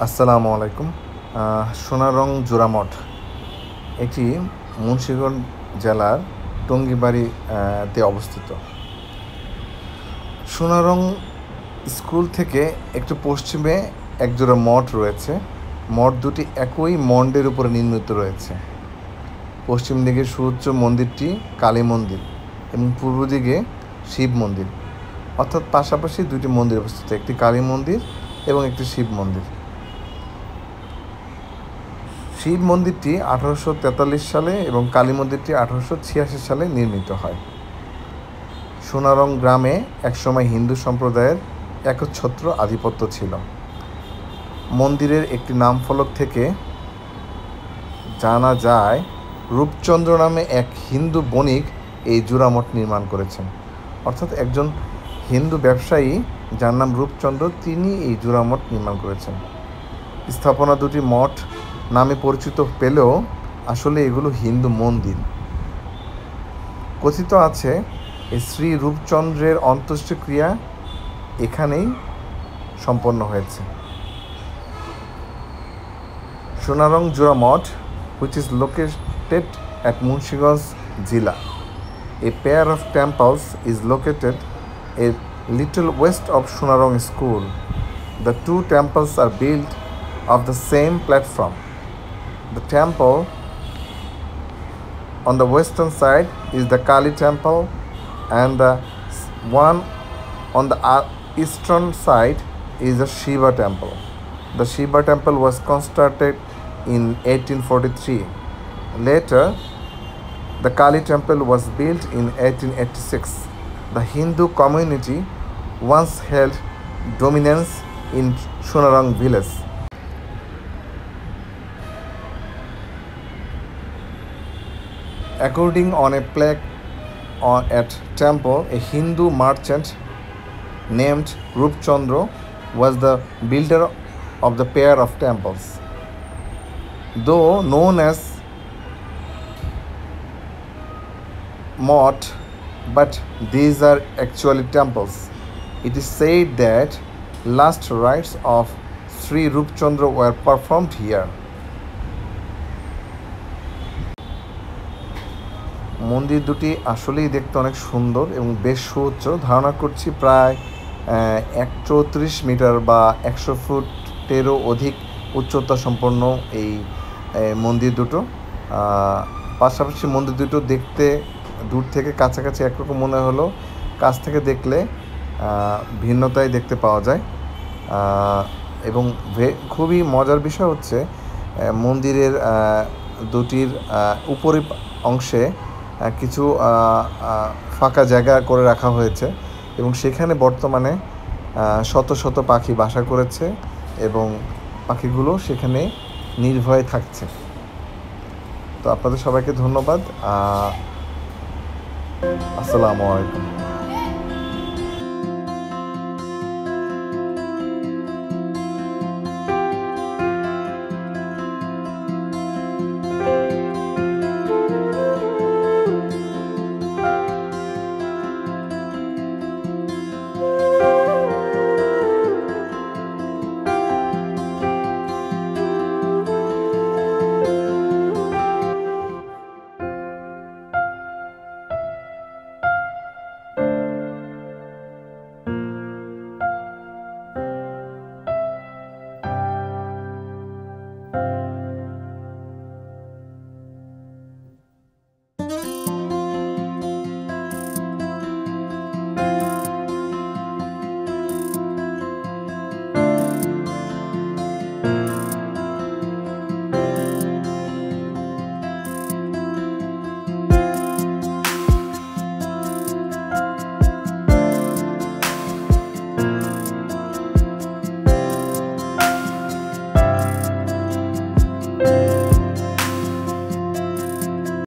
আসসালামু আলাইকুম। সোনারং জোড়ামঠ এটি মুন্সিগঞ্জ জেলার টঙ্গিবাড়ি তে অবস্থিত। সোনারং স্কুল থেকে একটু পশ্চিমে একজোড়া মঠ রয়েছে। মঠ দুটি একই মন্ডের উপরে নির্মিত রয়েছে। পশ্চিম দিকে সুউচ্চ মন্দিরটি কালী মন্দির এবং পূর্ব দিকে শিব মন্দির, অর্থাৎ পাশাপাশি দুটি মন্দির অবস্থিত, একটি কালী মন্দির এবং একটি শিব মন্দির। শিব মন্দিরটি 1843 সালে এবং কালী মন্দিরটি 1886 সালে নির্মিত হয়। সোনারং গ্রামে একসময় হিন্দু সম্প্রদায়ের একচ্ছত্র আধিপত্য ছিল। মন্দিরের একটি নামফলক থেকে জানা যায় রূপচন্দ্র নামে এক হিন্দু বণিক এই জোড়ামঠ নির্মাণ করেছেন, অর্থাৎ একজন হিন্দু ব্যবসায়ী যার নাম রূপচন্দ্র, তিনি এই জোড়ামঠ নির্মাণ করেছেন। স্থাপনা দুটি মঠ নামে পরিচিত পেলেও আসলে এগুলো হিন্দু মন্দির। কথিত আছে এই শ্রী রূপচন্দ্রের অন্ত্যেষ্টিক্রিয়া এখানেই সম্পন্ন হয়েছে। সোনারং জোড়া মঠ, which is located at Munshiganj Jila. A pair of temples is located a little west of Sonarong School. The two temples are built of the same platform. The temple on the western side is the Kali temple, and the one on the eastern side is the Shiva temple. The Shiva temple was constructed in 1843. Later, the Kali temple was built in 1886. The Hindu community once held dominance in Sonarong village. According on a plaque at temple, a Hindu merchant named Rupchandra was the builder of the pair of temples. Though known as mott, but these are actually temples. It is said that last rites of Sri Rupchandra were performed here. মন্দির দুটি আসলেই দেখতে অনেক সুন্দর এবং বেশ সুউচ্চ। ধারণা করছি প্রায় 134 মিটার বা 100 ফুটেরও অধিক উচ্চতা সম্পন্ন এই মন্দির দুটো। পাশাপাশি মন্দির দুটো দেখতে দূর থেকে কাছাকাছি একরকম মনে হলো, কাছ থেকে দেখলে ভিন্নতাই দেখতে পাওয়া যায়। এবং খুবই মজার বিষয় হচ্ছে মন্দিরের দুটির উপরের অংশে কিছু ফাঁকা জায়গা করে রাখা হয়েছে এবং সেখানে বর্তমানে শত শত পাখি বাসা করেছে এবং পাখিগুলো সেখানে নির্ভয়ে থাকছে। তো আপনাদের সবাইকে ধন্যবাদ। আসসালামু আলাইকুম।